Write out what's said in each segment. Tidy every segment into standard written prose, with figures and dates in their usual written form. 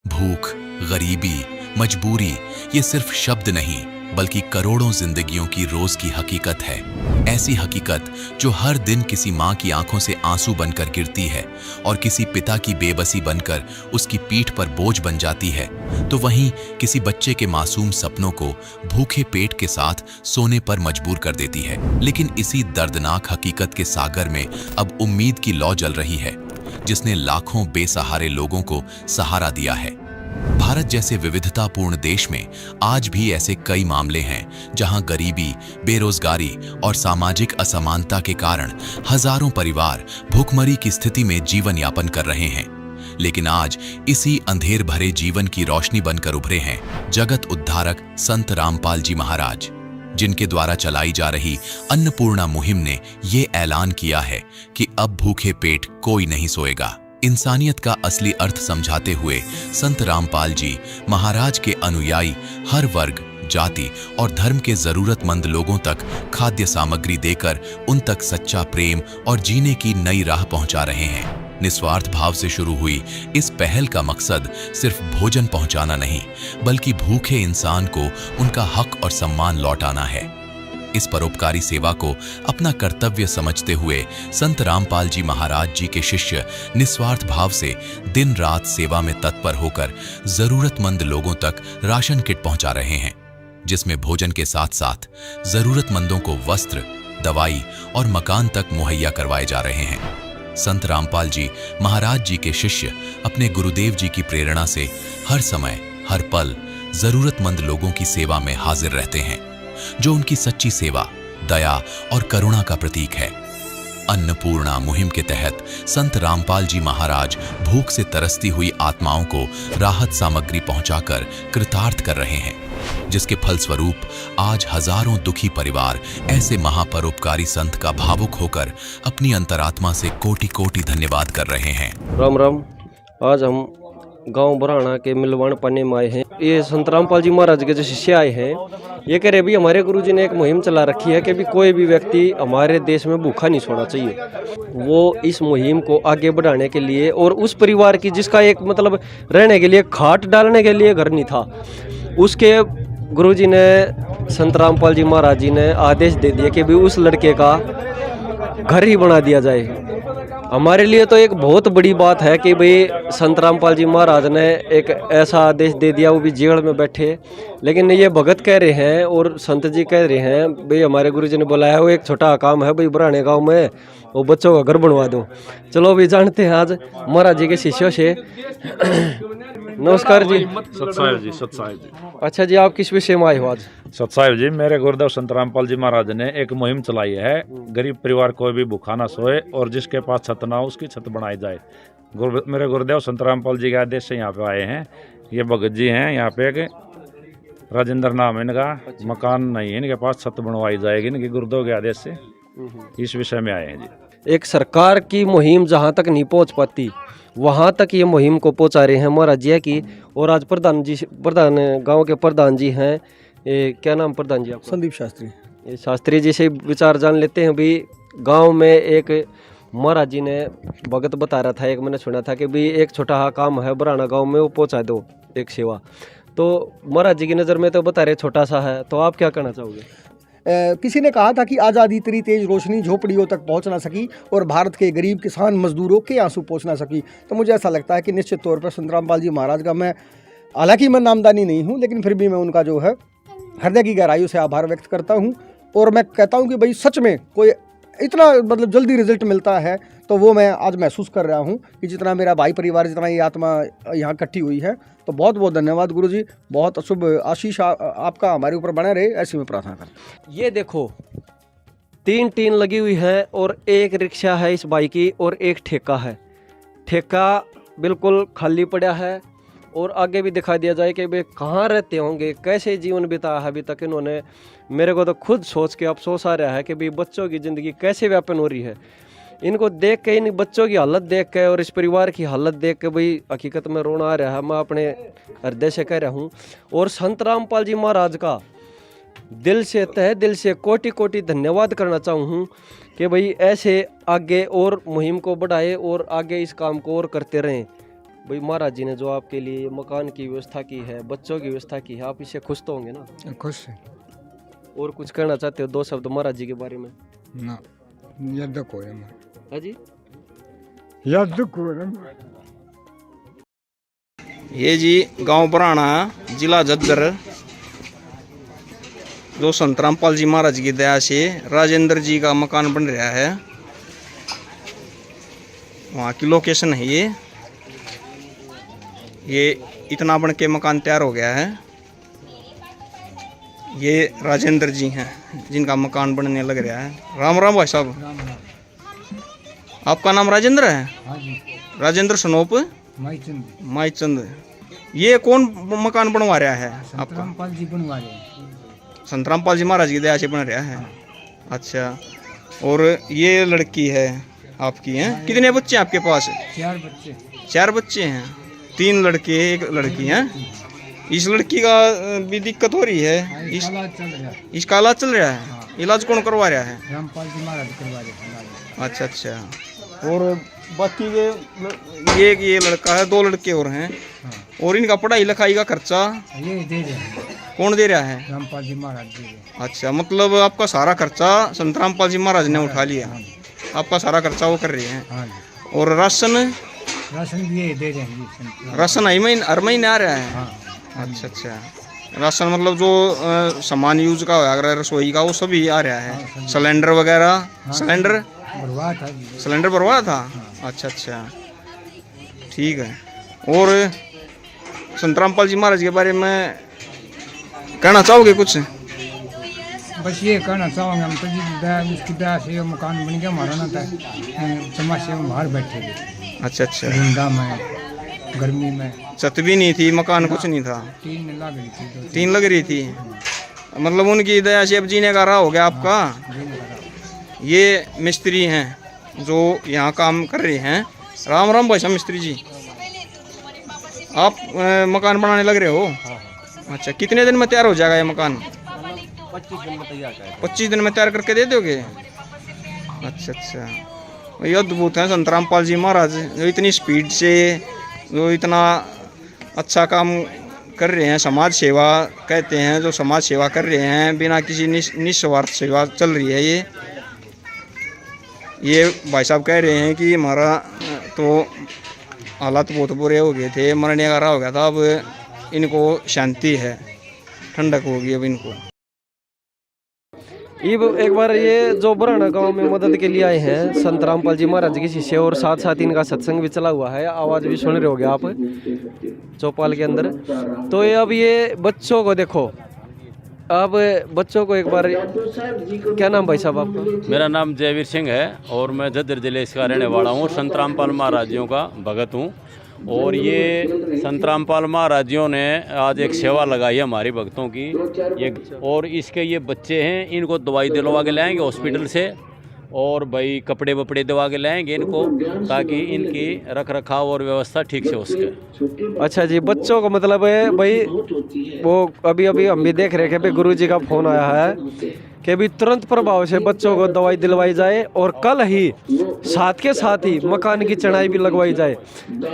भूख, गरीबी, मजबूरी ये सिर्फ शब्द नहीं बल्कि करोड़ों जिंदगियों की रोज की हकीकत है। ऐसी हकीकत जो हर दिन किसी माँ की आंखों से आंसू बनकर गिरती है और किसी पिता की बेबसी बनकर उसकी पीठ पर बोझ बन जाती है, तो वहीं किसी बच्चे के मासूम सपनों को भूखे पेट के साथ सोने पर मजबूर कर देती है। लेकिन इसी दर्दनाक हकीकत के सागर में अब उम्मीद की लौ जल रही है, जिसने लाखों बेसहारे लोगों को सहारा दिया है। भारत जैसे विविधतापूर्ण देश में आज भी ऐसे कई मामले हैं जहां गरीबी, बेरोजगारी और सामाजिक असमानता के कारण हजारों परिवार भूखमरी की स्थिति में जीवन यापन कर रहे हैं। लेकिन आज इसी अंधेर भरे जीवन की रोशनी बनकर उभरे हैं जगत उद्धारक संत रामपाल जी महाराज, जिनके द्वारा चलाई जा रही अन्नपूर्णा मुहिम ने ये ऐलान किया है कि अब भूखे पेट कोई नहीं सोएगा। इंसानियत का असली अर्थ समझाते हुए संत रामपाल जी महाराज के अनुयायी हर वर्ग, जाति और धर्म के जरूरतमंद लोगों तक खाद्य सामग्री देकर उन तक सच्चा प्रेम और जीने की नई राह पहुंचा रहे हैं। निस्वार्थ भाव से शुरू हुई इस पहल का मकसद सिर्फ भोजन पहुंचाना नहीं, बल्कि भूखे इंसान को उनका हक और सम्मान लौटाना है। इस परोपकारी सेवा को अपना कर्तव्य समझते हुए संत रामपाल जी महाराज जी के शिष्य निस्वार्थ भाव से दिन रात सेवा में तत्पर होकर जरूरतमंद लोगों तक राशन किट पहुंचा रहे हैं, जिसमें भोजन के साथ साथ जरूरतमंदों को वस्त्र, दवाई और मकान तक मुहैया करवाए जा रहे हैं। संत रामपाल जी महाराज जी के शिष्य अपने गुरुदेव जी की प्रेरणा से हर समय, हर पल जरूरतमंद लोगों की सेवा में हाजिर रहते हैं, जो उनकी सच्ची सेवा, दया और करुणा का प्रतीक है। अन्नपूर्णा मुहिम के तहत संत रामपाल जी महाराज भूख से तरसती हुई आत्माओं को राहत सामग्री पहुंचाकर कृतार्थ कर रहे हैं, जिसके फलस्वरूप आज हजारों दुखी परिवार ऐसे महापरोपकारी संत का भावुक होकर अपनी अंतरात्मा से कोटि कोटि धन्यवाद कर रहे हैं। राम राम। आज हम गांव बुराना के मिलवान पन्ने में आए हैं। ये संत रामपाल जी महाराज के जो शिष्य आए हैं, ये कह रहे भी हमारे गुरुजी ने एक मुहिम चला रखी है कि भी कोई भी व्यक्ति हमारे देश में भूखा नहीं सोना चाहिए। वो इस मुहिम को आगे बढ़ाने के लिए और उस परिवार की जिसका एक मतलब रहने के लिए खाट डालने के लिए घर नहीं था, उसके गुरुजी ने, संत रामपाल जी महाराज जी ने आदेश दे दिया कि भी उस लड़के का घर ही बना दिया जाए। हमारे लिए तो एक बहुत बड़ी बात है कि भाई संत रामपाल जी महाराज ने एक ऐसा आदेश दे दिया, वो भी जेल में बैठे। लेकिन ये भगत कह रहे हैं और संत जी कह रहे हैं भाई हमारे गुरुजी ने बुलाया, वो एक छोटा काम है भाई बुराने गांव में वो बच्चों का घर बनवा दो। चलो अभी जानते हैं आज महाराज जी के शिष्यों से। नमस्कार जी। सतसाहिब जी, सतसाहिब जी। अच्छा जी, आप किस विषय में आए हो आज? सतसाहिब जी, मेरे गुरुदेव संत रामपाल जी महाराज ने एक मुहिम चलाई है, गरीब परिवार कोई भी भूखा ना सोए और जिसके पास छत ना हो उसकी छत बनाई जाए। मेरे गुरुदेव संत रामपाल जी के आदेश से यहाँ पे आए हैं। ये भगत जी हैं, यहाँ पे एक राजेंद्र नाम है इनका, मकान नहीं है इनके पास, छत बनवाई जाएगी इनके गुरुदेव के आदेश से। इस विषय में आए हैं जी। एक सरकार की मुहिम जहाँ तक नहीं पहुँच पाती वहाँ तक ये मुहिम को पहुँचा रहे हैं महाराज जी की। और आज प्रधान गांव के प्रधान जी हैं, क्या नाम प्रधान जी आपका? संदीप शास्त्री। ये शास्त्री जी से विचार जान लेते हैं। भी गांव में एक महाराज जी ने भगत बता रहा था, एक मैंने सुना था कि भी एक छोटा हा काम है बुराना गांव में, वो पहुँचा दो एक सेवा। तो महाराज जी की नज़र में तो बता रहे छोटा सा है, तो आप क्या कहना चाहोगे? किसी ने कहा था कि आज़ादी तेरी तेज रोशनी झोपड़ियों तक पहुंच ना सकी और भारत के गरीब किसान मजदूरों के आंसू पहुंच ना सकी। तो मुझे ऐसा लगता है कि निश्चित तौर पर संत रामपाल जी महाराज का मैं, हालांकि मैं नामदानी नहीं हूं, लेकिन फिर भी मैं उनका जो है हृदय की गहराइयों से आभार व्यक्त करता हूं। और मैं कहता हूं कि भाई सच में कोई इतना मतलब जल्दी रिजल्ट मिलता है तो वो मैं आज महसूस कर रहा हूं कि जितना मेरा भाई परिवार, जितना ये आत्मा यहाँ इकट्ठी हुई है। तो बहुत बहुत धन्यवाद गुरुजी, बहुत शुभ आशीष आपका हमारे ऊपर बना रहे, ऐसी मैं प्रार्थना करता। ये देखो 3 टीन लगी हुई है और एक रिक्शा है इस बाइक की और एक ठेका है। ठेका बिल्कुल खाली पड़ा है और आगे भी दिखा दिया जाए कि वे कहाँ रहते होंगे, कैसे जीवन बिताया है अभी तक इन्होंने। मेरे को तो खुद सोच के अफसोस आ रहा है कि भाई बच्चों की ज़िंदगी कैसे व्यापन हो रही है। इनको देख के, इन बच्चों की हालत देख के और इस परिवार की हालत देख के भाई हकीकत में रोना आ रहा है। मैं अपने हृदय से कह रहा हूँ। और संत रामपाल जी महाराज का दिल से, तहे दिल से कोटि कोटि धन्यवाद करना चाहूँ कि भाई ऐसे आगे और मुहिम को बढ़ाए और आगे इस काम को और करते रहें। भाई महाराज जी ने जो आपके लिए मकान की व्यवस्था की है, बच्चों की व्यवस्था की है, आप इससे खुश तो होंगे ना? खुश है और कुछ कहना चाहते हो 2 शब्द महाराज जी के बारे में? ना, याद को है हाँ जी। याद को है। ये जी गांव बराना जिला झज्जर, जो संतरामपाल जी महाराज की दया से राजेंद्र जी का मकान बन रहा है, वहाँ की लोकेशन है ये इतना बन के मकान तैयार हो गया है। ये राजेंद्र जी हैं जिनका मकान बनने लग रहा है। राम राम भाई साहब, आपका नाम राजेंद्र है? हाँ जी, राजेंद्र सनोप माईचंद। ये कौन मकान बनवा रहा है आपका? संतरामपाल जी बनवा रहे हैं। संतरामपाल जी महाराज की दया से बन रहा है। अच्छा, और ये लड़की है आपकी हैं? कितने बच्चे हैं आपके पास? 4 बच्चे। 4 बच्चे हैं, 3 लड़के 1 लड़की हैं। इस लड़की का भी दिक्कत हो रही है, इसका इलाज चल रहा है। इलाज कौन करवा रहा है? रामपाल जी महाराज करवा रहे हैं। अच्छा अच्छा। और बाकी ये लड़का है, 2 लड़के और हैं। और इनका पढ़ाई लिखाई का खर्चा ये दे रहे हैं, कौन दे रहा है? रामपाल जी महाराज दे रहे हैं। अच्छा, मतलब आपका सारा खर्चा संतरामपाल जी महाराज ने उठा लिया, आपका सारा खर्चा वो कर रहे हैं। हाँ जी, और राशन भी ये दे रहे हैं। राशन हर महीने आ रहा है? हाँ। अच्छा अच्छा। राशन मतलब जो सामान यूज का होगा, अगर रसोई का, वो सभी आ रहा है। सिलेंडर वगैरह? सिलेंडर भरवा था। अच्छा अच्छा, ठीक है। और संतरामपाल जी महाराज के बारे में कहना चाहोगे कुछ? बस ये कहना चाहूँगा, हम तो जी उसकी दया से मकान बन गया हमारा ना था। समाज से हम बाहर बैठे थे। अच्छा अच्छा। धुंधा में, गर्मी में, छत भी नहीं थी, मकान कुछ नहीं था, 3 लग रही थी। 3 लग रही थी। मतलब उनकी दया से अब जीने का राह हो गया आपका। ये मिस्त्री हैं जो यहाँ काम कर रहे हैं। राम राम भाई साहब मिस्त्री जी, आप मकान बनाने लग रहे हो? अच्छा, कितने दिन में तैयार हो जाएगा ये मकान? 25 दिन में तैयार करके दे दोगे? अच्छा अच्छा। ये अद्भुत है संतरामपाल जी महाराज, जो इतनी स्पीड से, जो इतना अच्छा काम कर रहे हैं। समाज सेवा कहते हैं, जो समाज सेवा कर रहे हैं बिना किसी निस्वार्थ सेवा चल रही है। ये भाई साहब कह रहे हैं कि हमारा तो हालात बहुत बुरे हो गए थे, मरने का राह हो गया था, अब इनको शांति है, ठंडक होगी अब इनको। ये एक बार ये जो बराना गांव में मदद के लिए आए हैं संतरामपाल जी महाराज के शिष्य, और साथ साथ इनका सत्संग भी चला हुआ है, आवाज़ भी सुन रहे होगे आप चौपाल के अंदर। तो ये अब ये बच्चों को देखो, अब बच्चों को एक बार, क्या नाम भाई साहब आपका? मेरा नाम जयवीर सिंह है और मैं झज्जर जिले का रहने वाला हूँ। संतरामपाल महाराजियों का भगत हूँ। और ये संतरामपाल महाराजियों ने आज एक सेवा लगाई है हमारी भक्तों की। ये और इसके ये बच्चे हैं, इनको दवाई दिलवा के लाएंगे हॉस्पिटल से, और भाई कपड़े वपड़े दिवा के लाएंगे इनको, ताकि इनकी रख रखाव और व्यवस्था ठीक से हो सके। अच्छा जी, बच्चों को मतलब है भाई, वो अभी अभी हम भी देख रहे हैं कि गुरुजी का फोन आया है कि अभी तुरंत प्रभाव से बच्चों को दवाई दिलवाई जाए, और कल ही साथ के साथ ही मकान की चढ़ाई भी लगवाई जाए।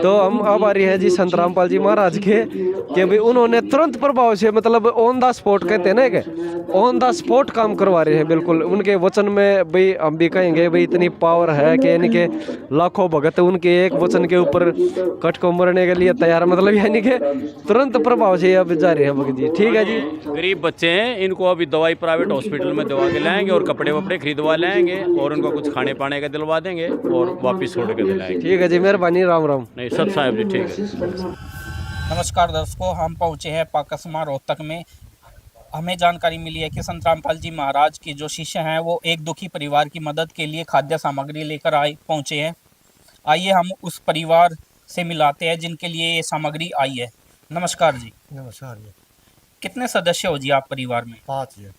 तो हम आभारी हैं जी संतरामपाल जी महाराज के कि भाई उन्होंने तुरंत प्रभाव से, मतलब ऑन द स्पॉट कहते हैं ना, कि ऑन द स्पॉट काम करवा रहे हैं। बिल्कुल उनके वचन में भाई हम भी कहेंगे भाई इतनी पावर है कि इनके लाखों भगत उनके एक वचन के ऊपर कट को मरने के लिए तैयार, मतलब यानी कि तुरंत प्रभाव से अब जा रहे हैं भगत जी। ठीक है जी। गरीब बच्चे हैं, इनको अभी दवाई प्राइवेट हॉस्पिटल में दवा के लाएंगे और कपड़े वपड़े खरीदवा लाएंगे और उनको कुछ खाने पाने का दिलवा देंगे और वापस छोड़ के दिलाएंगे। ठीक है जी, मेहरबानी, राम राम। नहीं सब साहब जी, ठीक है। नमस्कार दर्शकों, हम पहुंचे हैं पाकसमा रोहतक में। हमें जानकारी मिली है कि संतरामपाल जी महाराज के जो शिष्य हैं वो एक दुखी परिवार की मदद के लिए खाद्य सामग्री लेकर पहुंचे हैं। आइए हम उस परिवार से मिलाते हैं जिनके लिए ये सामग्री आई है। नमस्कार जी। नमस्कार जी। कितने सदस्य हो जी आप परिवार में? 5 जी।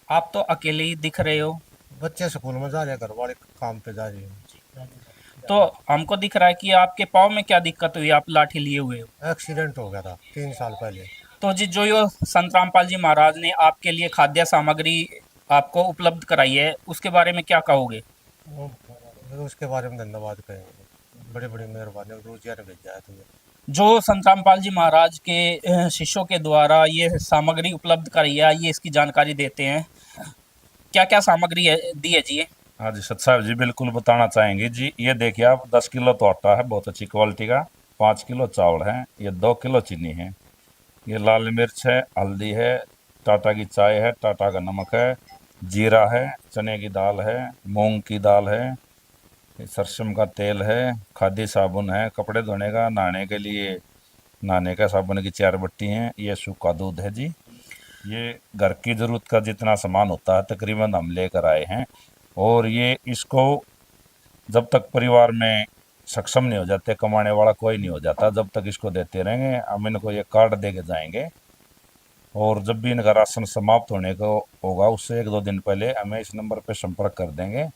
आप तो अकेले ही दिख रहे हो। बच्चे स्कूल में जा रहे हैं, घर वाले काम पे जा रहे हैं। तो हमको दिख रहा है कि आपके पाँव में क्या दिक्कत हुई, आप लाठी लिए हुए हो? एक्सीडेंट हो गया था 3 साल पहले। तो जी जो ये संतरामपाल जी महाराज ने आपके लिए खाद्य सामग्री आपको उपलब्ध कराई है, उसके बारे में क्या कहोगे? उसके बारे में धन्यवाद कहेंगे। बड़ी बड़ी मेहरबानी, रोजिया ने भेजा है तुम्हें। जो संत रामपाल जी महाराज के शिष्यों के द्वारा ये सामग्री उपलब्ध कराई है, ये इसकी जानकारी देते हैं। क्या क्या सामग्री है दी है जी? हाँ जी सत साहब जी, बिल्कुल बताना चाहेंगे जी। ये देखिए आप, 10 किलो तो आटा है बहुत अच्छी क्वालिटी का, 5 किलो चावल है, ये 2 किलो चीनी है, ये लाल मिर्च है, हल्दी है, टाटा की चाय है, टाटा का नमक है, जीरा है, चने की दाल है, मूंग की दाल है, सरसों का तेल है, खादी साबुन है, कपड़े धोने का, नहाने के लिए नहाने का साबुन की 4 बट्टी हैं, ये सूखा दूध है जी। ये घर की ज़रूरत का जितना सामान होता है तकरीबन हम लेकर आए हैं। और ये इसको जब तक परिवार में सक्षम नहीं हो जाते, कमाने वाला कोई नहीं हो जाता, जब तक इसको देते रहेंगे। हम इनको ये कार्ड दे के जाएंगे और जब भी इनका राशन समाप्त होने को होगा उससे 1-2 दिन पहले हमें इस नंबर पर संपर्क कर देंगे।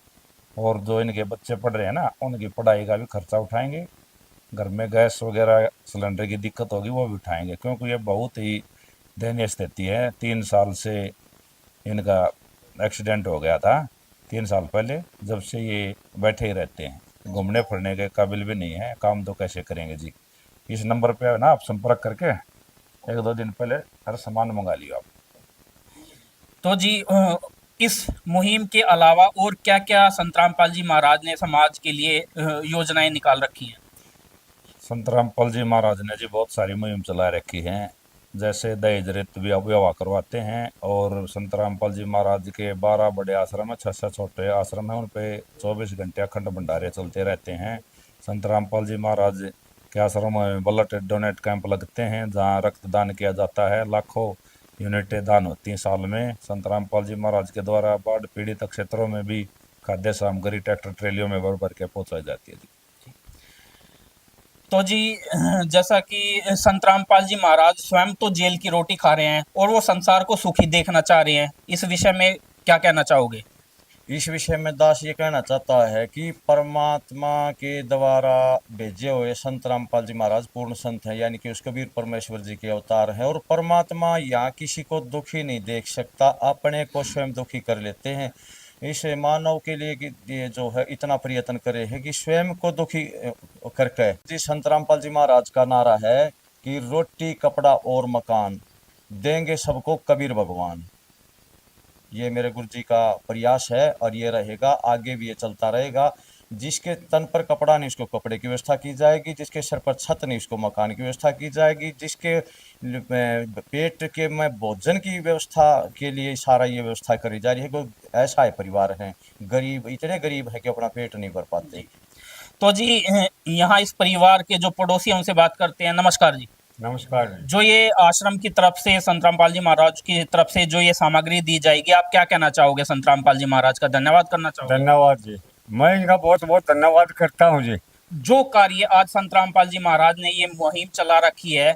और जो इनके बच्चे पढ़ रहे हैं ना, उनकी पढ़ाई का भी खर्चा उठाएंगे। घर में गैस वगैरह सिलेंडर की दिक्कत होगी वो भी उठाएंगे, क्योंकि ये बहुत ही दयनीय स्थिति है। 3 साल से इनका एक्सीडेंट हो गया था, 3 साल पहले, जब से ये बैठे ही रहते हैं, घूमने फिरने के काबिल भी नहीं है, काम तो कैसे करेंगे जी। इस नंबर पे ना आप संपर्क करके 1-2 दिन पहले हर सामान मंगा लियो आप। तो जी इस मुहिम के अलावा और क्या क्या संत रामपाल जी महाराज ने समाज के लिए योजनाएं निकाल रखी हैं? संत रामपाल जी महाराज ने जी बहुत सारी मुहिम चला रखी हैं, जैसे दहेज रहित विवाह करवाते हैं। और संत रामपाल जी महाराज के 12 बड़े आश्रम है, 6 छोटे आश्रम हैं, उन पे 24 घंटे अखंड भंडारे चलते रहते हैं। संत रामपाल जी महाराज के आश्रम में ब्लड डोनेट कैंप लगते हैं, जहां रक्तदान किया जाता है। लाखों यूनिटें दान होती हैं साल में। संत रामपाल जी महाराज के द्वारा बाढ़ पीड़ित क्षेत्रों में भी खाद्य सामग्री ट्रैक्टर ट्रेलियों में भर भर के पहुँचाई जाती है जी। तो जी जैसा कि संत रामपाल जी महाराज स्वयं तो जेल की रोटी खा रहे हैं और वो संसार को सुखी देखना चाह रहे हैं, इस विषय में क्या कहना चाहोगे? इस विषय में दास ये कहना चाहता है कि परमात्मा के द्वारा भेजे हुए संत रामपाल जी महाराज पूर्ण संत हैं, यानी कि उस कबीर परमेश्वर जी के अवतार हैं। और परमात्मा यहाँ किसी को दुखी नहीं देख सकता, अपने को स्वयं दुखी कर लेते हैं। इस मानव के लिए कि ये जो है इतना प्रयत्न करे है कि स्वयं को दुखी करके। जी संत रामपाल जी महाराज का नारा है कि रोटी कपड़ा और मकान देंगे सबको कबीर भगवान। ये मेरे गुरु जी का प्रयास है और ये रहेगा, आगे भी ये चलता रहेगा। जिसके तन पर कपड़ा नहीं उसको कपड़े की व्यवस्था की जाएगी, जिसके सर पर छत नहीं उसको मकान की व्यवस्था की जाएगी, जिसके पेट के में भोजन की व्यवस्था के लिए सारा ये व्यवस्था करी जा रही है। कोई ऐसा है परिवार है गरीब, इतने गरीब है कि अपना पेट नहीं भर पाते। तो जी यहाँ इस परिवार के जो पड़ोसी हैं उनसे बात करते हैं। नमस्कार जी। नमस्कार। जो ये आश्रम की तरफ से संत रामपाल जी महाराज की तरफ से जो ये सामग्री दी जाएगी, आप क्या कहना चाहोगे? संत रामपाल जी महाराज का धन्यवाद करना चाहोगे? धन्यवाद जी, मैं इनका बहुत बहुत धन्यवाद करता हूँ जी। जो कार्य आज संत रामपाल जी महाराज ने ये मुहिम चला रखी है,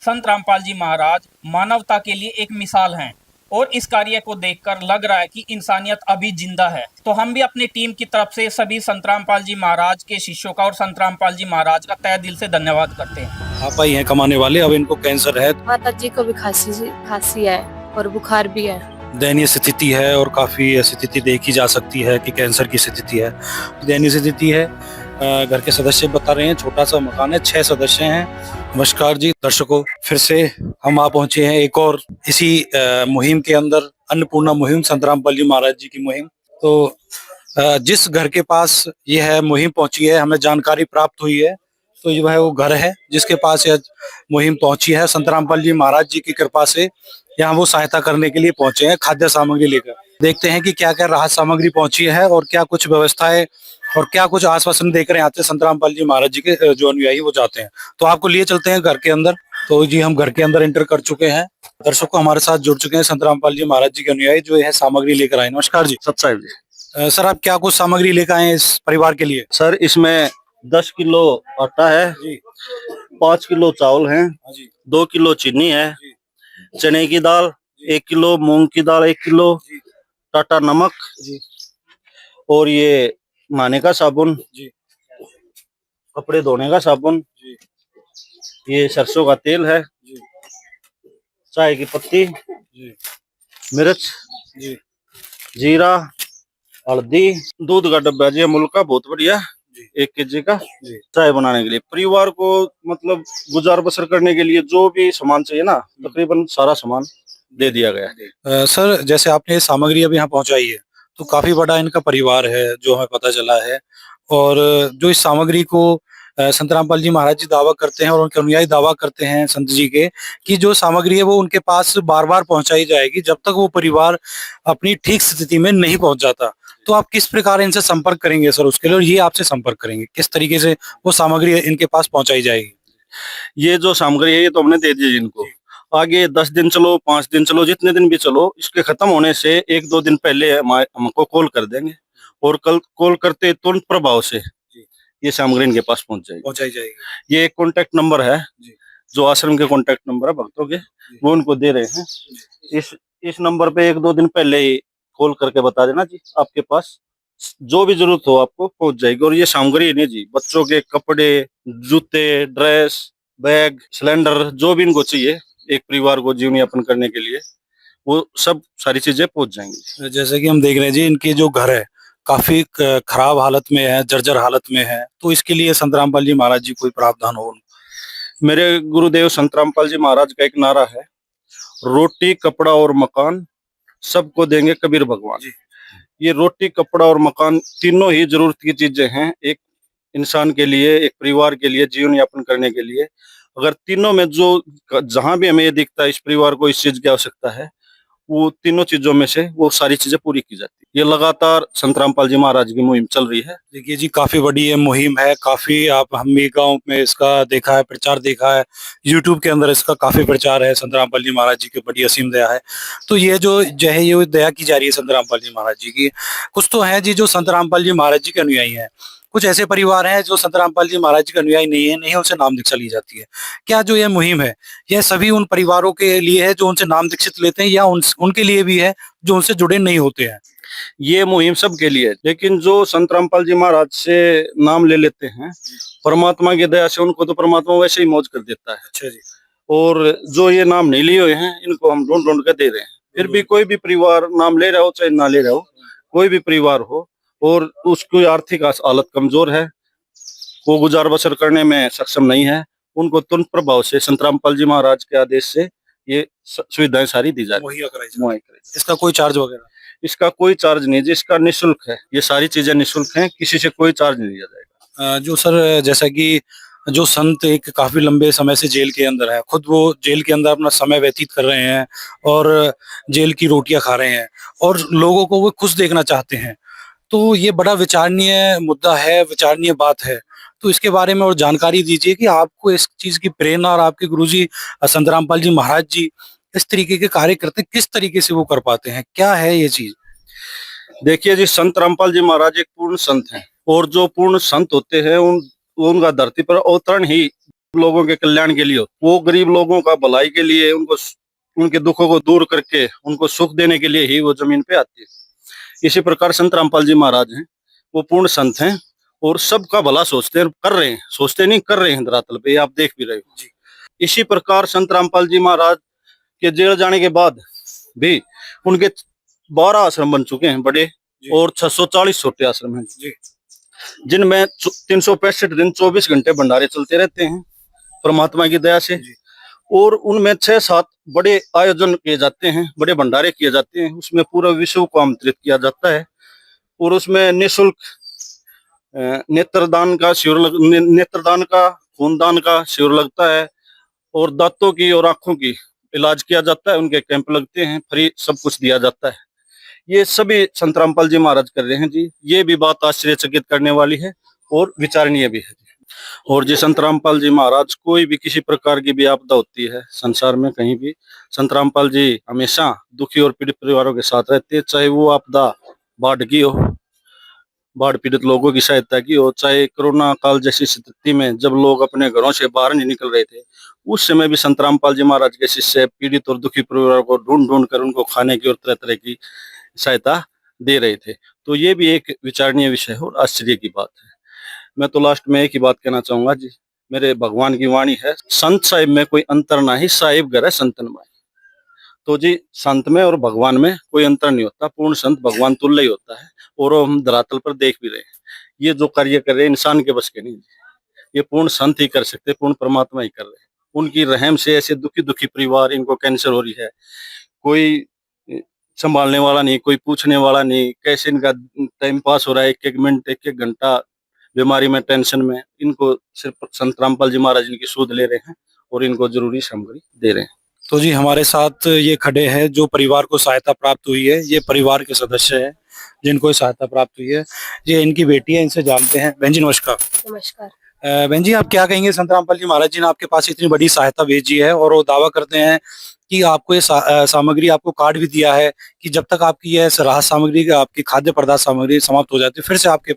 संत रामपाल जी महाराज मानवता के लिए एक मिसाल हैं और इस कार्य को देखकर लग रहा है कि इंसानियत अभी जिंदा है। तो हम भी अपनी टीम की तरफ से सभी संत रामपाल जी महाराज के शिष्यों का और संत रामपाल जी महाराज का तहे दिल से धन्यवाद करते हैं। आप ही हैं कमाने वाले, अब इनको कैंसर है, माता जी को भी खांसी है और बुखार भी है। दयनीय स्थिति है और काफी स्थिति देखी जा सकती है कि कैंसर की स्थिति है, दयनीय स्थिति है। घर के सदस्य बता रहे हैं, छोटा सा मकान है, 6 सदस्य हैं। नमस्कार जी दर्शकों, फिर से हम आ पहुंचे हैं एक और इसी मुहिम के अंदर, अन्नपूर्णा मुहिम, संत रामपाल जी महाराज जी की मुहिम। तो जिस घर के पास यह मुहिम पहुंची है, हमें जानकारी प्राप्त हुई है, तो जो है वो घर है जिसके पास यह मुहिम पहुंची है। संत रामपाल जी महाराज जी की कृपा से यहाँ वो सहायता करने के लिए पहुंचे हैं, खाद्य सामग्री लेकर। देखते हैं कि क्या क्या राहत सामग्री पहुंची है और क्या कुछ व्यवस्थाएं और क्या कुछ आश्वासन देकर आते हैं संत रामपाल जी महाराज जी के जो अनुयायी वो जाते हैं। तो आपको लिए चलते हैं घर के अंदर। तो जी हम घर के अंदर एंटर कर चुके हैं। दर्शकों हमारे साथ जुड़ चुके हैं संत रामपाल जी महाराज जी के अनुयायी जो है सामग्री लेकर आए। नमस्कार जी। सत साहिब जी। सर आप क्या कुछ सामग्री लेकर आए इस परिवार के लिए? सर इसमें 10 किलो आटा है जी, 5 किलो चावल है जी, 2 किलो चीनी है जी, चने की दाल 1 किलो, मूंग की दाल 1 किलो, टाटा नमक जी, और ये नहाने का साबुन जी, कपड़े धोने का साबुन जी, ये सरसों का तेल है जी, चाय की पत्ती जी, मिर्च जी, जीरा, हल्दी, दूध का डब्बा जी अमूल का बहुत बढ़िया 1 kg का चाय बनाने के लिए। परिवार को मतलब गुजार बसर करने के लिए जो भी सामान चाहिए ना, तकरीबन सारा सामान दे दिया गया है। सर, जैसे आपने ये सामग्री अभी यहाँ पहुंचाई है, तो काफी बड़ा इनका परिवार है जो हमें पता चला है। और जो इस सामग्री को संत रामपाल जी महाराज जी दावा करते हैं और उनके अनुयायी दावा करते हैं संत जी के, कि जो सामग्री है वो उनके पास बार बार पहुंचाई जाएगी जब तक वो परिवार अपनी ठीक स्थिति में नहीं पहुंच जाता। तो आप किस प्रकार इनसे संपर्क करेंगे सर उसके लिए, और ये आपसे संपर्क करेंगे किस तरीके से वो सामग्री इनके पास पहुंचाई जाएगी? ये जो सामग्री है ये तो हमने दे दी इनको। आगे 10 दिन चलो, 5 दिन चलो, जितने दिन भी चलो, इसके खत्म होने से 1-2 दिन पहले हमको कॉल कर देंगे और कल कॉल करते तुरंत प्रभाव से ये सामग्री इनके पास पहुंचाई जाएगी। ये एक कॉन्टेक्ट नंबर है, जो आश्रम के कॉन्टेक्ट नंबर है भक्तों के, वो उनको दे रहे हैं। इस नंबर पे 1-2 दिन पहले ही कॉल करके बता देना जी, आपके पास जो भी जरूरत हो आपको पहुंच जाएगी। और ये सामग्री नहीं जी, बच्चों के कपड़े, जूते, ड्रेस, बैग, सिलेंडर, जो भी इनको चाहिए एक परिवार को जीवन यापन करने के लिए, वो सब सारी चीजें पहुंच जाएंगी। जैसे कि हम देख रहे हैं जी, इनके जो घर है काफी खराब हालत में है, जर्जर हालत में है, तो इसके लिए संत रामपाल जी महाराज जी कोई प्रावधान हो? मेरे गुरुदेव संत रामपाल जी महाराज का एक नारा है, रोटी, कपड़ा और मकान सबको देंगे कबीर भगवान। ये रोटी, कपड़ा और मकान तीनों ही जरूरत की चीजें हैं एक इंसान के लिए, एक परिवार के लिए जीवन यापन करने के लिए। अगर तीनों में जो जहां भी हमें ये दिखता है इस परिवार को इस चीज की आवश्यकता है, वो तीनों चीजों में से वो सारी चीजें पूरी की जाती है। ये लगातार संत रामपाल जी महाराज की मुहिम चल रही है। देखिए जी, काफी बड़ी ये मुहिम है, काफी आप हमी गांव में इसका देखा है, प्रचार देखा है, यूट्यूब के अंदर इसका काफी प्रचार है। संत रामपाल जी महाराज जी की बड़ी असीम दया है। तो ये जो है ये दया की जा रही है संत रामपाल जी महाराज जी की। कुछ तो है जी जो संत रामपाल जी महाराज जी के अनुयायी हैं, कुछ ऐसे परिवार हैं जो संत रामपाल जी महाराज जी के अनुयायी नहीं उनसे नाम दीक्षा ली जाती है। क्या जो ये मुहिम है यह सभी उन परिवारों के लिए है जो उनसे नाम दीक्षित लेते हैं, या उनके लिए भी है जो उनसे जुड़े नहीं होते हैं? ये मुहिम सबके लिए है, लेकिन जो संत रामपाल जी महाराज से नाम ले लेते हैं, परमात्मा की दया से उनको तो परमात्मा वैसे ही मौज कर देता है। अच्छा जी। और जो ये नाम नहीं लिए हुए हैं, इनको हम ढूंढ ढूंढ कर दे रहे हैं। फिर भी कोई भी परिवार नाम ले रहा हो चाहे ना ले रहा हो, कोई भी परिवार हो और उसकी आर्थिक हालत कमजोर है, वो गुजार बसर करने में सक्षम नहीं है, उनको तुरंत प्रभाव से संत रामपाल जी महाराज के आदेश से ये सुविधाएं सारी दी जा रही है। इसका कोई चार्ज वगैरह? इसका कोई चार्ज नहीं जी, इसका निःशुल्क है। ये सारी चीजें निःशुल्क हैं, किसी से कोई चार्ज नहीं लिया जाएगा। जो सर, जैसा कि जो संत एक काफी लंबे समय से जेल के अंदर है, खुद वो जेल के अंदर अपना समय व्यतीत कर रहे हैं और जेल की रोटियां खा रहे हैं और लोगों को वो खुश देखना चाहते हैं, तो ये बड़ा विचारणीय मुद्दा है, विचारणीय बात है। तो इसके बारे में और जानकारी दीजिए कि आपको इस चीज की प्रेरणा और आपके गुरुजी संत रामपाल जी महाराज जी इस तरीके के कार्य करते हैं, किस तरीके से वो कर पाते हैं, क्या है ये चीज? देखिए जी, संत रामपाल जी महाराज एक पूर्ण संत हैं और जो पूर्ण संत होते हैं उनका धरती पर अवतरण ही लोगों के कल्याण के लिए हो। वो गरीब लोगों का भलाई के लिए, उनको उनके दुखों को दूर करके उनको सुख देने के लिए ही वो जमीन पे आती है। इसी प्रकार संत रामपाल जी महाराज हैं, वो पूर्ण संत हैं और सबका भला सोचते हैं, कर रहे हैं, सोचते नहीं कर रहे हैं धरातल पे, आप देख भी रहे हो। इसी प्रकार संत रामपाल जी महाराज के जेल जाने के बाद भी उनके 12 आश्रम बन चुके हैं बड़े और 640 छोटे आश्रम हैं, जिनमें 365 दिन 24 घंटे भंडारे चलते रहते हैं परमात्मा की दया से। और उनमें 6-7 बड़े आयोजन किए जाते हैं, बड़े भंडारे किए जाते हैं, उसमें पूरा विश्व को आमंत्रित किया जाता है। और उसमें निःशुल्क नेत्रदान का खूनदान का शिविर लगता है और दांतों की और आंखों की इलाज किया जाता है, उनके कैंप लगते हैं, फ्री सब कुछ दिया जाता है। ये सभी संत रामपाल जी महाराज कर रहे हैं जी। ये भी बात आश्चर्यचकित करने वाली है और विचारणीय भी है। और जी संत रामपाल जी महाराज, कोई भी किसी प्रकार की भी आपदा होती है संसार में कहीं भी, संत रामपाल जी हमेशा दुखी और पीड़ित परिवारों के साथ रहते हैं। चाहे वो आपदा बाढ़ की हो, बाढ़ पीड़ित लोगों की सहायता की हो, चाहे कोरोना काल जैसी स्थिति में जब लोग अपने घरों से बाहर नहीं निकल रहे थे, उस समय भी संत रामपाल जी महाराज के शिष्य पीड़ित और दुखी परिवारों को ढूंढ ढूंढ कर उनको खाने की और तरह तरह की सहायता दे रहे थे। तो ये भी एक विचारणीय विषय है और आश्चर्य की बात है। मैं तो लास्ट में एक ही बात कहना चाहूंगा जी, मेरे भगवान की वाणी है, संत साहिब में कोई अंतर ना ही, साहिब घर है संतन माई। तो जी संत में और भगवान में कोई अंतर नहीं होता, पूर्ण संत भगवान तुल्य ही होता है और हम धरातल पर देख भी रहे हैं। ये जो कार्य कर रहे हैं इंसान के बस के नहीं, ये पूर्ण संत ही कर सकते, पूर्ण परमात्मा ही कर रहे हैं। उनकी रहम से ऐसे दुखी दुखी परिवार, इनको कैंसर हो रही है, कोई संभालने वाला नहीं, कोई पूछने वाला नहीं, कैसे इनका टाइम पास हो रहा है, एक एक मिनट एक एक घंटा बीमारी में, टेंशन में, इनको सिर्फ संत रामपाल जी महाराज इनकी सूद ले रहे हैं और इनको जरूरी सामग्री दे रहे हैं। तो जी हमारे साथ ये खड़े हैं जो परिवार को सहायता प्राप्त हुई है, ये परिवार के सदस्य हैं जिनको सहायता प्राप्त हुई है, ये इनकी बेटी है, इनसे जानते हैं। बहन जी नमस्कार। नमस्कार। बहन जी आप क्या कहेंगे, संत रामपाल जी महाराज जी ने आपके पास इतनी बड़ी सहायता भेजी है और वो दावा करते हैं कि आपको ये सामग्री, आपको कार्ड भी दिया है कि जब तक आपकी ये राहत सामग्री, आपकी खाद्य पदार्थ सामग्री समाप्त हो जाती है फिर से आपके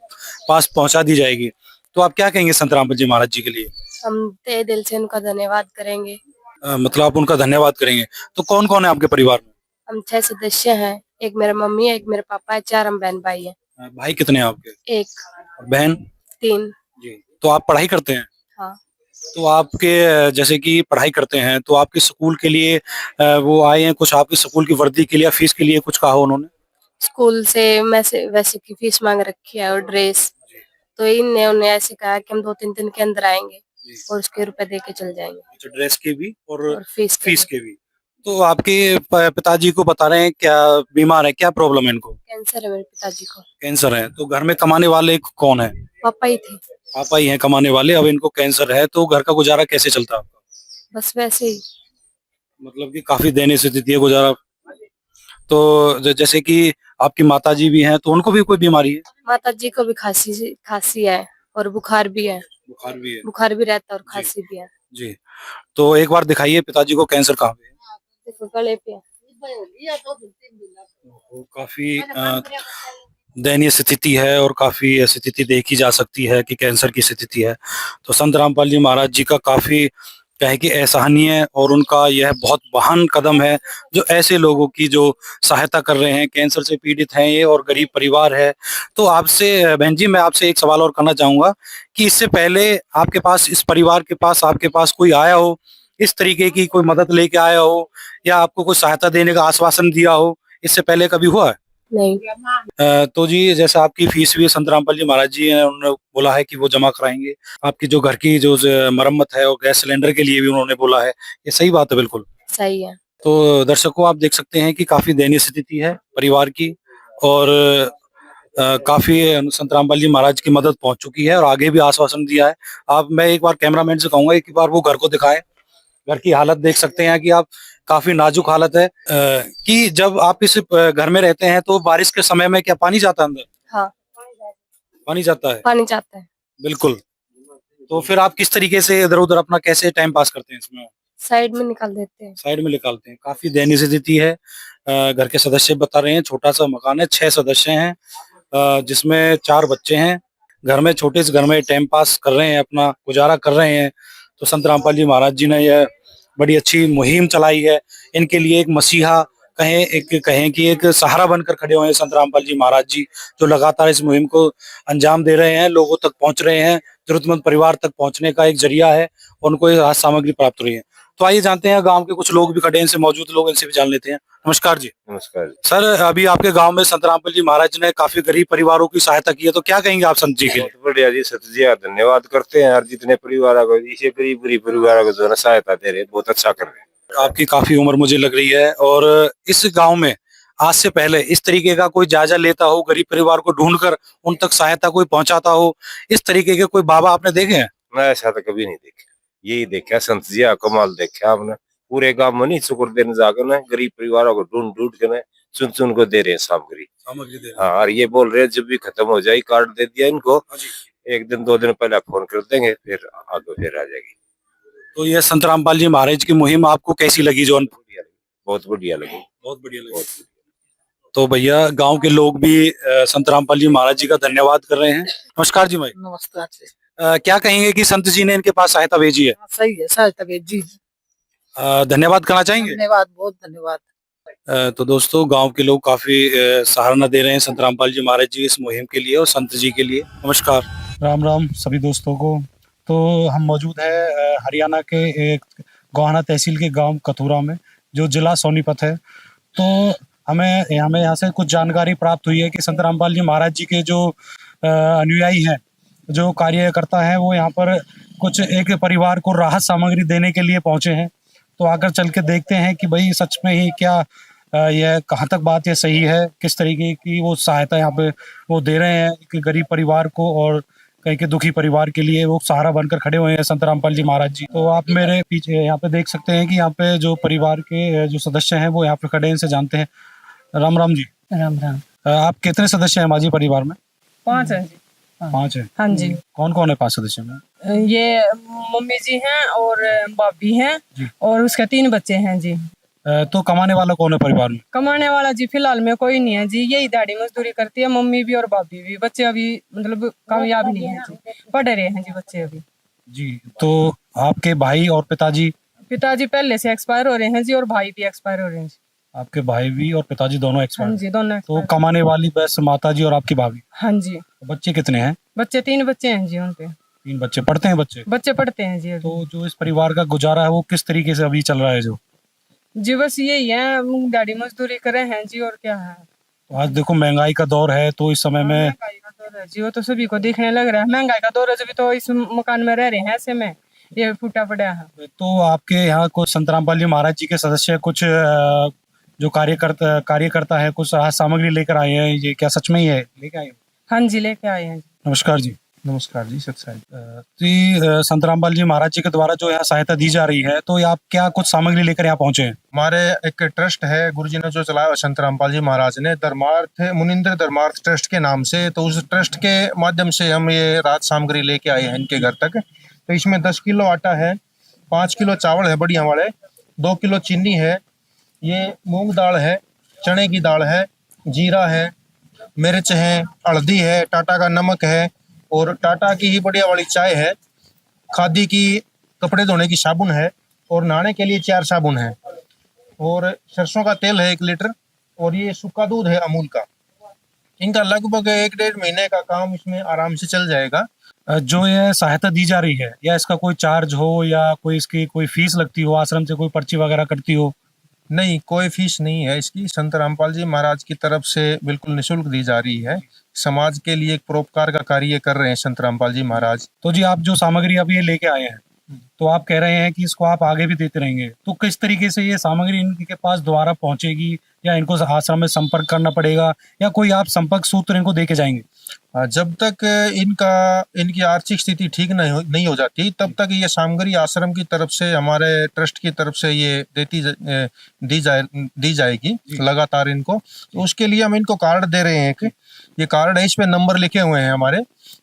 पास पहुंचा दी जाएगी। तो आप क्या कहेंगे संत रामपाल जी महाराज जी के लिए? हम तहे दिल से उनका धन्यवाद करेंगे। मतलब आप उनका धन्यवाद करेंगे। तो कौन कौन है आपके परिवार में? हम 6 सदस्य हैं, एक मेरा मम्मी है, एक मेरे पापा है, 4 हम बहन भाई हैं। भाई कितने हैं आपके? 1। बहन? 3। जी। तो आप पढ़ाई करते हैं? हाँ। तो आपके जैसे कि पढ़ाई करते हैं तो आपके स्कूल के लिए वो आए हैं, कुछ आपके स्कूल की वर्दी के लिए, फीस के लिए कुछ कहा उन्होंने? स्कूल से वैसे की फीस मांग रखी है और ड्रेस, तो इनने उन्हें ऐसे कहा कि हम 2-3 दिन के अंदर आएंगे और उसके रुपए दे के चल जाएंगे। अच्छा, ड्रेस के भी और फीस के भी। तो आपके पिताजी को बता रहे हैं क्या बीमार है, क्या प्रॉब्लम है इनको? कैंसर है मेरे पिताजी को। कैंसर है। तो घर में कमाने वाले कौन है? पापा ही थे। पापा ही हैं कमाने वाले, अब इनको कैंसर है, तो घर का गुजारा कैसे चलता है आपका? बस वैसे ही, मतलब कि काफी दयनीय स्थिति है गुजारा। तो जैसे कि आपकी माताजी भी हैं, तो उनको भी कोई बीमारी है? माताजी को भी खांसी है और बुखार भी है। बुखार भी है। बुखार भी रहता है और खांसी भी है। जी। तो एक बार दिखाइए पिताजी को, कैंसर कहाँ पे है? देखो गले पे है। काफी दयनीय स्थिति है और काफी स्थिति देखी जा सकती है कि कैंसर की स्थिति है। तो संत रामपाल जी महाराज जी का काफी क्या है कि एहसानीय और उनका यह बहुत महान कदम है जो ऐसे लोगों की जो सहायता कर रहे हैं, कैंसर से पीड़ित हैं ये और गरीब परिवार है। तो आपसे बहन जी मैं आपसे एक सवाल और करना चाहूंगा कि इससे पहले आपके पास, इस परिवार के पास, आपके पास कोई आया हो, इस तरीके की कोई मदद लेके आया हो या आपको कोई सहायता देने का आश्वासन दिया हो, इससे पहले कभी हुआ है? नहीं। तो जी जैसा आपकी फीस भी संत रामपाल जी महाराज जी ने उन्होंने बोला है कि वो जमा कराएंगे, आपकी जो घर की जो मरम्मत है और गैस सिलेंडर के लिए भी उन्होंने बोला है, ये सही बात है? बिल्कुल सही है। तो दर्शकों आप देख सकते हैं कि काफी दयनीय स्थिति है परिवार की और काफी संत रामपाल जी महाराज की मदद पहुंच चुकी है और आगे भी आश्वासन दिया है। आप, मैं एक बार कैमरामैन से कहूंगा एक बार वो घर को दिखाएं, घर की हालत देख सकते हैं कि आप, काफी नाजुक हालत है। कि जब आप इस घर में रहते हैं तो बारिश के समय में क्या पानी जाता है अंदर? हाँ। पानी जाता है? पानी जाता है। बिल्कुल। तो फिर आप किस तरीके से इधर उधर अपना कैसे टाइम पास करते हैं इसमें? साइड में निकाल देते हैं। साइड में निकालते हैं। काफी दयनीय स्थिति है। घर के सदस्य बता रहे हैं, छोटा सा मकान है, 6 सदस्य हैं जिसमें 4 बच्चे हैं। घर में, छोटे से घर में टाइम पास कर रहे हैं, अपना गुजारा कर रहे हैं। तो संत रामपाल जी महाराज जी ने यह बड़ी अच्छी मुहिम चलाई है, इनके लिए एक मसीहा कहें कि एक सहारा बनकर खड़े हुए हैं संत रामपाल जी महाराज जी, जो लगातार इस मुहिम को अंजाम दे रहे हैं, लोगों तक पहुंच रहे हैं, जरूरतमंद परिवार तक पहुंचने का एक जरिया है, उनको राहत सामग्री प्राप्त हो रही है। तो आइए जानते हैं, गांव के कुछ लोग भी खड़े हैं, इनसे मौजूद लोग, इनसे भी जान लेते हैं। नमस्कार जी। नमस्कार सर, अभी आपके गांव में संत रामपाल जी महाराज ने काफी गरीब परिवारों की सहायता की है, तो क्या कहेंगे आप संत जी के लिए? बहुत बढ़िया जी, सत जी धन्यवाद करते हैं यार, जितने परिवार को, इसे गरीब परिवार को जो है ना सहायता दे रहे हैं, बहुत अच्छा कर रहे हैं। आपकी काफी उम्र मुझे लग रही है और इस गांव में आज से पहले इस तरीके का कोई जायजा लेता हो, गरीब परिवार को ढूंढकर उन तक सहायता कोई पहुंचाता हो, इस तरीके के कोई बाबा आपने देखे हैं? मैं ऐसा तो कभी नहीं देखा, यही देखा संत जी कमाल देखा हमने। पूरे गांव में नहीं शुक्र देने जाकर ना गरीब परिवारों को ढूंढ ढूंढ के ना चुन को दे रहे हैं सामग्री। हाँ, और ये बोल रहे हैं जब भी खत्म हो जाए, कार्ड दे दिया इनको, 1 दिन 2 दिन पहले फोन कर देंगे, फिर आगे फिर आ जाएगी। तो ये संत रामपाल जी महाराज की मुहिम आपको कैसी लगी? जो बहुत बढ़िया लगी। बहुत बढ़िया लगी। तो भैया गांव के लोग भी संत रामपाल जी महाराज जी का धन्यवाद कर रहे हैं। नमस्कार जी भाई। नमस्कार। क्या कहेंगे कि संत जी ने इनके पास सहायता भेजी है? सही है, सहायता भेजी। धन्यवाद करना चाहेंगे? धन्यवाद, बहुत धन्यवाद। तो दोस्तों गांव के लोग काफी सराहना दे रहे हैं संत रामपाल जी महाराज जी इस मुहिम के लिए और संत जी के लिए। नमस्कार। राम राम सभी दोस्तों को। तो हम मौजूद है हरियाणा के एक गोहाना तहसील के गांव कथूरा में, जो जिला सोनीपत है। तो हमें यहाँ से कुछ जानकारी प्राप्त हुई है कि संत रामपाल जी महाराज जी के जो अनुयायी हैं, जो कार्यकर्ता हैं, वो यहाँ पर कुछ एक परिवार को राहत सामग्री देने के लिए पहुंचे हैं। तो आकर चल के देखते हैं कि भाई सच में ही क्या यह कहाँ तक बात ये सही है, किस तरीके की वो सहायता यहाँ पे वो दे रहे हैं कि गरीब परिवार को और कहीं के दुखी परिवार के लिए वो सहारा बनकर खड़े हुए हैं संत रामपाल जी महाराज जी। तो आप मेरे पीछे यहाँ पे देख सकते हैं कि यहाँ पे जो परिवार के जो सदस्य हैं वो यहाँ पे खड़े हैं, इनसे जानते हैं। राम राम जी। राम राम। आप कितने सदस्य हैं माझी परिवार में? 5 हैं जी। 5 है। हाँ जी। कौन कौन है 5 सदस्य में? ये मम्मी जी हैं और भाभी हैं और उसके 3 बच्चे हैं जी। तो कमाने वाला कौन है परिवार में? कमाने वाला जी फिलहाल में कोई नहीं है जी, यही दाढ़ी मजदूरी करती है मम्मी भी और भाभी भी। बच्चे अभी मतलब कामयाब नहीं है जी, पढ़ रहे हैं जी बच्चे अभी जी। तो आपके भाई और पिताजी? पिताजी पहले से एक्सपायर हो रहे हैं जी और भाई भी एक्सपायर हो रहे हैं जी। आपके भाई भी और पिताजी दोनों एक्सपायर? हाँ जी, दोनों। तो कमाने वाली बस माता जी और आपकी भाभी? हाँ जी। बच्चे कितने हैं? बच्चे 3 बच्चे हैं जी उनके। 3 बच्चे। पढ़ते हैं बच्चे? बच्चे पढ़ते हैं जी। तो जो इस परिवार का गुजारा है वो किस तरीके से अभी चल रहा है? जो जी बस यही है, दाढ़ी मजदूरी करे हैं जी और क्या है। तो आज देखो महंगाई का दौर है, तो इस समय में महंगाई का दौर है जी, वो तो सभी को देखने लग रहा है महंगाई का दौर है, जब तो इस मकान में रह रहे हैं ऐसे में ये फूटा पड़ा है। तो आपके यहाँ कुछ संत रामपाल जी महाराज जी के सदस्य कुछ जो कार्यकर्ता है कुछ राहत सामग्री लेकर आए हैं, ये क्या सच में ही है? लेके आए हैं? हाँ जी, लेके आए हैं। नमस्कार जी। नमस्कार जी, सत्साई जी। संत रामपाल जी महाराज जी के द्वारा जो यहाँ सहायता दी जा रही है, तो आप क्या कुछ सामग्री लेकर यहाँ पहुंचे हैं? हमारे एक ट्रस्ट है, गुरुजी ने जो चलाया संत रामपाल जी महाराज ने, धर्मार्थ मुनिंद्र धर्मार्थ ट्रस्ट के नाम से। तो उस ट्रस्ट के माध्यम से हम ये राहत सामग्री लेके आए हैं इनके घर तक। तो इसमें 10 किलो आटा है, 5 किलो चावल है बढ़िया वाले, 2 किलो चीनी है, ये मूंग दाल है, चने की दाल है, जीरा है, मिर्च है, हल्दी है, टाटा का नमक है और टाटा की ही बढ़िया वाली चाय है, खादी की कपड़े धोने की साबुन है और नहाने के लिए 4 साबुन है और सरसों का तेल है 1 लीटर और ये सूखा दूध है अमूल का। इनका लगभग 1-1.5 महीने का काम इसमें आराम से चल जाएगा। जो ये सहायता दी जा रही है, या इसका कोई चार्ज हो या कोई इसकी कोई फीस लगती हो, आश्रम से कोई पर्ची वगैरह कटती हो? नहीं, कोई फीस नहीं है इसकी। संत रामपाल जी महाराज की तरफ से बिल्कुल निःशुल्क दी जा रही है। समाज के लिए एक परोपकार का कार्य कर रहे हैं संत रामपाल जी महाराज। तो जी आप जो सामग्री अभी ये लेके आए हैं, तो आप कह रहे हैं कि इसको आप आगे भी देते रहेंगे, तो किस तरीके से ये सामग्री इनके पास दोबारा पहुंचेगी, या इनको आश्रम में संपर्क करना पड़ेगा, या कोई आप संपर्क सूत्र इनको देके जाएंगे? जब तक इनकी आर्थिक स्थिति ठीक नहीं हो जाती तब तक ये सामग्री आश्रम की तरफ से, हमारे ट्रस्ट की तरफ से ये दी जाएगी लगातार इनको। तो उसके लिए हम इनको कार्ड दे रहे हैं, एक ये कार्ड है, इस पे नंबर लिखे हुए हैं हमारे।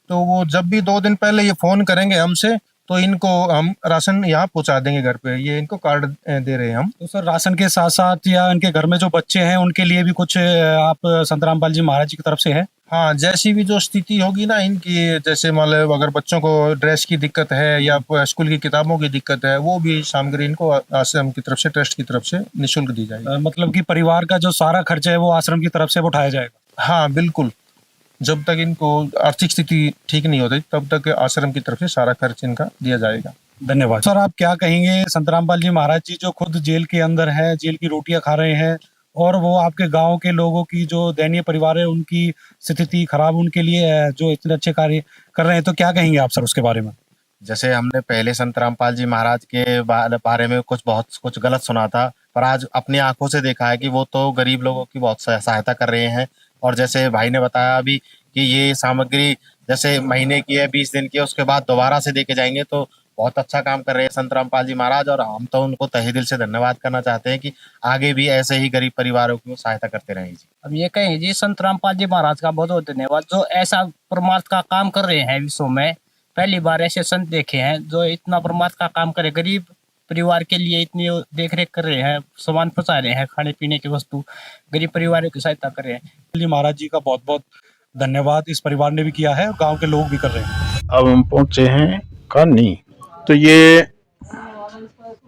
तो वो जब भी 2 दिन पहले ये फोन करेंगे हमसे, तो इनको हम राशन यहाँ पहुँचा देंगे घर पे। ये इनको कार्ड दे रहे हैं हम। तो सर, राशन के साथ साथ या इनके घर में जो बच्चे हैं उनके लिए भी कुछ आप संत रामपाल जी महाराज जी की तरफ से है? हाँ, जैसी भी जो स्थिति होगी ना इनकी, जैसे मतलब अगर बच्चों को ड्रेस की दिक्कत है या स्कूल की किताबों की दिक्कत है, वो भी सामग्री इनको आश्रम की तरफ से, ट्रस्ट की तरफ से निःशुल्क दी जाएगी। मतलब कि परिवार का जो सारा खर्चा है वो आश्रम की तरफ से उठाया जाएगा? हाँ बिल्कुल, जब तक इनको आर्थिक स्थिति ठीक नहीं होती तब तक आश्रम की तरफ से सारा खर्च इनका दिया जाएगा। धन्यवाद। सर, आप क्या कहेंगे, संत रामपाल जी महाराज जी जो खुद जेल के अंदर है, जेल की रोटियां खा रहे हैं, और वो आपके गांव के लोगों की जो दयनीय परिवार है उनकी स्थिति खराब, उनके लिए जो इतने अच्छे कार्य कर रहे हैं, तो क्या कहेंगे आप सर उसके बारे में? जैसे हमने पहले संत रामपाल जी महाराज के बारे में बहुत कुछ गलत सुना था, पर आज अपनी आंखों से देखा है कि वो तो गरीब लोगों की बहुत सहायता कर रहे हैं। और जैसे भाई ने बताया अभी कि ये सामग्री जैसे महीने की है, 20 दिन की है, उसके बाद दोबारा से देके जाएंगे, तो बहुत अच्छा काम कर रहे हैं संत रामपाल जी महाराज। और हम तो उनको तहे दिल से धन्यवाद करना चाहते हैं कि आगे भी ऐसे ही गरीब परिवारों की सहायता करते रहें जी। अब ये कहें जी, संत रामपाल जी महाराज का बहुत बहुत धन्यवाद, जो ऐसा परमार्थ का काम कर रहे हैं विश्व में। पहली बार ऐसे संत देखे हैं जो इतना परमार्थ का काम करे, गरीब परिवार के लिए इतनी देख रेख कर रहे हैं, सामान पहुंचा रहे हैं, खाने पीने की वस्तु, गरीब परिवारों की सहायता कर रहे हैं। जी महाराज जी का बहुत बहुत धन्यवाद, इस परिवार ने भी किया है और गांव के लोग भी कर रहे हैं। अब हम पहुंचे हैं कानी, तो ये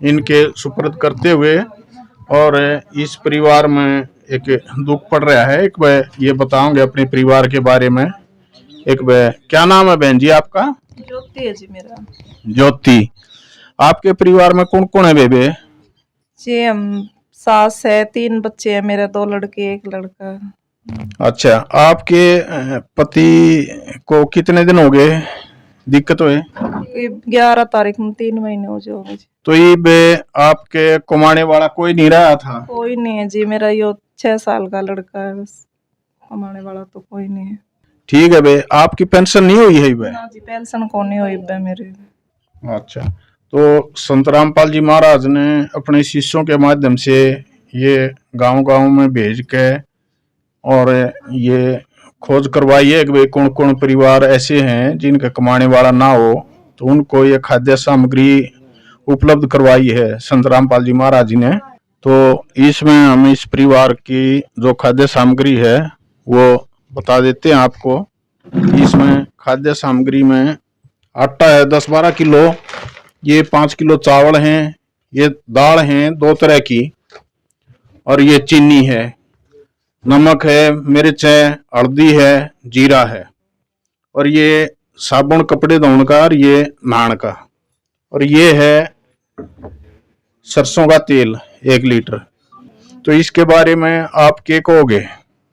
इनके सुपुर्द करते हुए, और इस परिवार में एक दुख पड़ रहा है, एक वह ये बताऊंगे अपने परिवार के बारे में। एक वह, क्या नाम है बहन जी आपका? ज्योति है जी मेरा। ज्योति, आपके परिवार में कौन कौन है बेबे? जी हम सास है, 3 बच्चे हैं मेरे, 2 लड़के 1 लड़का। अच्छा, आपके पति को कितने दिन हो गए दिक्कत हुए? 11 तारीख में 3 महीने हो जाओगे जी। तो ये बे आपके कमाने वाला कोई नहीं रहा था? कोई नहीं है जी, मेरा यो 6 साल का लड़का है बस, कमाने वाला तो कोई नहीं है। ठीक है बे, आपकी पेंशन नहीं हुई है बे? ना जी, पेंशन को नहीं हुई बे मेरी। अच्छा, तो संत रामपाल जी महाराज ने अपने शिष्यों के माध्यम से ये गांव-गांव में भेज के और ये खोज करवाई है कि कौन कौन परिवार ऐसे हैं जिनका कमाने वाला ना हो, तो उनको ये खाद्य सामग्री उपलब्ध करवाई है संत रामपाल जी महाराज जी ने। तो इसमें हम इस परिवार की जो खाद्य सामग्री है वो बता देते हैं आपको। इसमें खाद्य सामग्री में आटा है 10-12 किलो, ये 5 किलो चावल हैं, ये दाल हैं 2 तरह की, और ये चीनी है, नमक है, मिर्च है, हल्दी है, जीरा है, और ये साबुन कपड़े धोने का, और ये नहान का, और ये है सरसों का तेल 1 लीटर। तो इसके बारे में आप क्या कहोगे?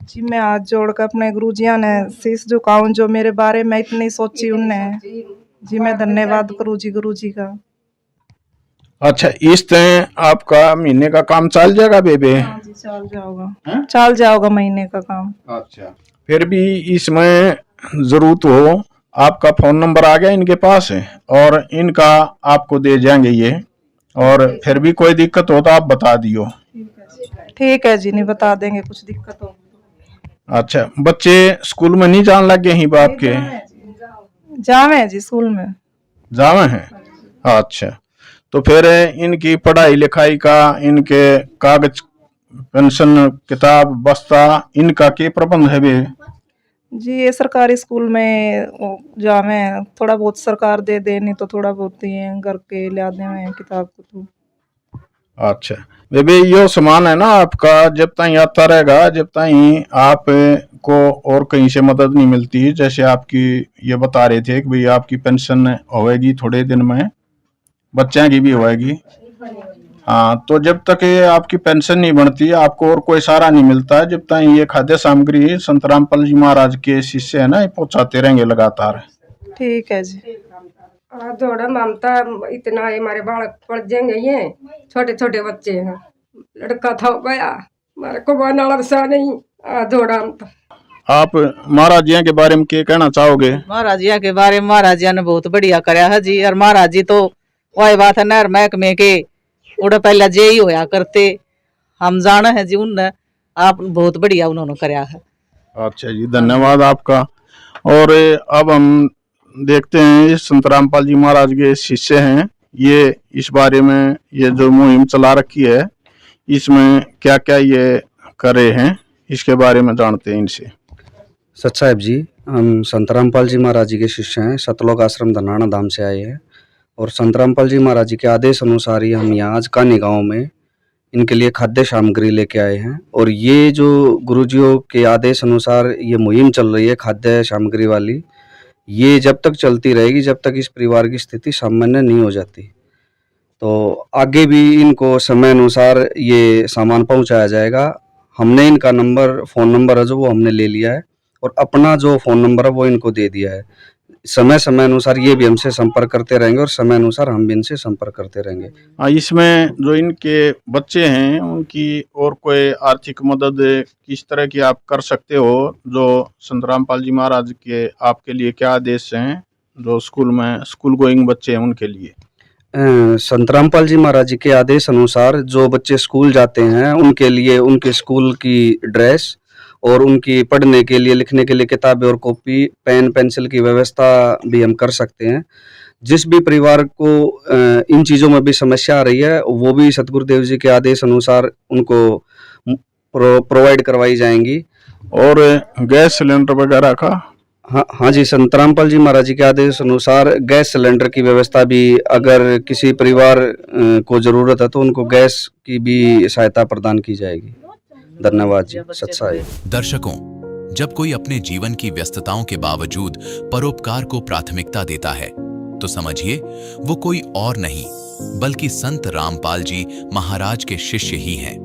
जी, मैं हाथ जोड़कर अपने गुरुजियां ने शीश झुकाऊं जो मेरे बारे में इतनी सोची उनने। जी, मैं धन्यवाद करूँ जी गुरु जी का। अच्छा, इस तरह आपका महीने का काम चल जाएगा बेबे? हाँ जी, चल जाओगा, चल जाओगा महीने का काम। अच्छा, फिर भी इसमें जरूरत हो, आपका फोन नंबर आ गया इनके पास है और इनका आपको दे जाएंगे ये, और फिर भी कोई दिक्कत हो तो आप बता दियो। ठीक है जी, नहीं बता देंगे कुछ दिक्कत हो। अच्छा, बच्चे स्कूल में नहीं जान लग गए ही बाप के? जावे जी, स्कूल में जावे हैं। अच्छा, तो फिर इनकी पढ़ाई लिखाई का, इनके कागज, पेंशन, किताब, बस्ता, इनका क्या प्रबंध है बे? जी, ये सरकारी स्कूल में जावे, थोड़ा बहुत सरकार दे दे, नहीं तो थोड़ा बहुत ही घर के ला दे किताब को। अच्छा बेबे, यो सामान है ना आपका, जब तक आता रहेगा, जब तक आप को और कहीं से मदद नहीं मिलती, जैसे आपकी ये बता रहे थे कि भाई आपकी पेंशन होएगी थोड़े दिन में, बच्चों की भी होएगी। हाँ, तो जब तक ये आपकी पेंशन नहीं बनती, आपको और कोई सहारा नहीं मिलता है, जब तक ये खाद्य सामग्री संत रामपाल जी महाराज के शिष्य है ना, ये पहुंचाते रहेंगे लगातार। ठीक है जी। जोड़ा ममता इतना है, हमारे बालक पढ़ जाएंगे, ये छोटे छोटे बच्चे हैं, लड़का था गया, हमारे को बनाना सा नहीं जोड़ा। आप महाराज जी के बारे में क्या कहना चाहोगे? महाराज जी के बारे में महाराज जी ने बहुत बढ़िया कराया है जी, और महाराज जी तो वही बात है नहर महकमे के उड़ा पहले जे ही होया करते, हम जाना है जी उनने, आप बहुत बढ़िया उन्होंने कराया है। अच्छा जी, धन्यवाद आपका। और अब हम देखते हैं ये संत रामपाल जी महाराज के शिष्य हैं, ये इस बारे में ये जो मुहिम चला रखी है इसमें क्या क्या ये कर रहे हैं, इसके बारे में जानते हैं इनसे। सच साहब जी, हम संत रामपाल जी महाराज जी के शिष्य हैं, सतलोक आश्रम धनाना धाम से आए हैं, और संत रामपाल जी महाराज जी के आदेश अनुसार ही हम यहाँ आज कानी गाँव में इनके लिए खाद्य सामग्री लेके आए हैं। और ये जो गुरुजियों के आदेश अनुसार ये मुहिम चल रही है खाद्य सामग्री वाली, ये जब तक चलती रहेगी जब तक इस परिवार की स्थिति सामान्य नहीं हो जाती। तो आगे भी इनको समय अनुसार ये सामान पहुंचाया जाएगा। हमने इनका नंबर, फ़ोन नंबर है जो वो हमने ले लिया है, और अपना जो फ़ोन नंबर है वो इनको दे दिया है। समय समय अनुसार ये भी हमसे संपर्क करते रहेंगे और समय अनुसार हम भी इनसे संपर्क करते रहेंगे। इसमें जो इनके बच्चे हैं उनकी और कोई आर्थिक मदद किस तरह की आप कर सकते हो, जो संत रामपाल जी महाराज के आपके लिए क्या आदेश हैं, जो स्कूल में स्कूल गोइंग बच्चे हैं उनके लिए? संत रामपाल जी महाराज जी के आदेश अनुसार जो बच्चे स्कूल जाते हैं उनके लिए उनके स्कूल की ड्रेस और उनकी पढ़ने के लिए, लिखने के लिए किताबें और कॉपी, पेन, पेंसिल की व्यवस्था भी हम कर सकते हैं। जिस भी परिवार को इन चीज़ों में भी समस्या आ रही है वो भी सतगुरुदेव जी के आदेश अनुसार उनको प्रोवाइड करवाई जाएंगी। और गैस सिलेंडर वगैरह का? हाँ जी, संत रामपाल जी महाराज जी के आदेश अनुसार गैस सिलेंडर की व्यवस्था भी, अगर किसी परिवार को ज़रूरत है तो उनको गैस की भी सहायता प्रदान की जाएगी। धन्यवाद जी। सत्साई। दर्शकों, जब कोई अपने जीवन की व्यस्तताओं के बावजूद परोपकार को प्राथमिकता देता है तो समझिए वो कोई और नहीं बल्कि संत रामपाल जी महाराज के शिष्य ही हैं।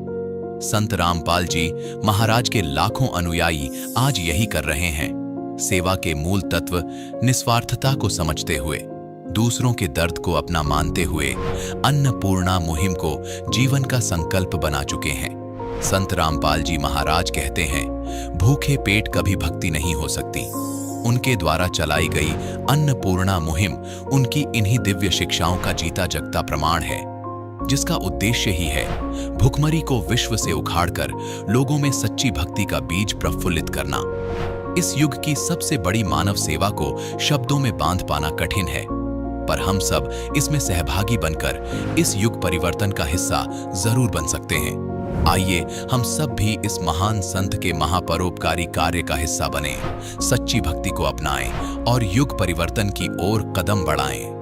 संत रामपाल जी महाराज के लाखों अनुयायी आज यही कर रहे हैं। सेवा के मूल तत्व निस्वार्थता को समझते हुए, दूसरों के दर्द को अपना मानते हुए अन्नपूर्णा मुहिम को जीवन का संकल्प बना चुके हैं। संत रामपाल जी महाराज कहते हैं, भूखे पेट कभी भक्ति नहीं हो सकती। उनके द्वारा चलाई गई अन्नपूर्णा मुहिम उनकी इन्हीं दिव्य शिक्षाओं का जीता जगता प्रमाण है, जिसका उद्देश्य ही है भुखमरी को विश्व से उखाड़कर लोगों में सच्ची भक्ति का बीज प्रफुल्लित करना। इस युग की सबसे बड़ी मानव सेवा को शब्दों में बांध पाना कठिन है, पर हम सब इसमें सहभागी बनकर इस युग परिवर्तन का हिस्सा जरूर बन सकते हैं। आइए हम सब भी इस महान संत के महापरोपकारी कार्य का हिस्सा बने, सच्ची भक्ति को अपनाएं और युग परिवर्तन की ओर कदम बढ़ाएं।